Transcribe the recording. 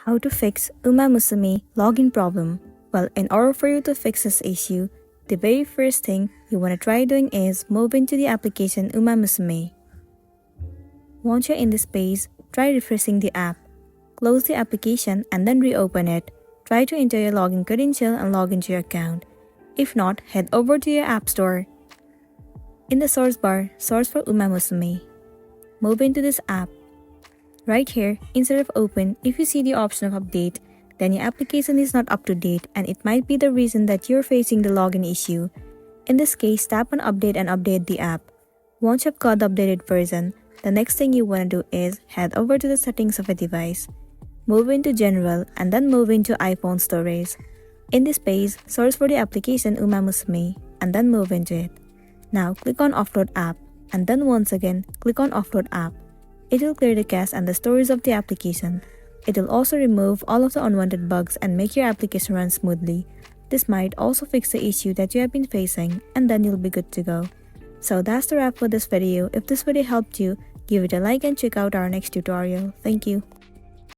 How to fix Umamusume login problem? Well, in order for you to fix this issue, the very first thing you want to try doing is move into the application Umamusume. Once you're in this page, try refreshing the app. Close the application and then reopen it. Try to enter your login credential and log into your account. If not, head over to your app store. In the source bar, search for Umamusume. Move into this app. Right here, instead of open, if you see the option of update, then your application is not up to date and it might be the reason that you're facing the login issue. In this case, tap on update and update the app. Once you've got the updated version, the next thing you want to do is head over to the settings of a device. Move into general and then move into iPhone storage. In this page, search for the application Umamusume and then move into it. Now click on offload app and then once again click on offload app. It will clear the cache and the storage of the application. It will also remove all of the unwanted bugs and make your application run smoothly. This might also fix the issue that you have been facing and then you'll be good to go. So that's the wrap for this video. If this video helped you, give it a like and check out our next tutorial. Thank you.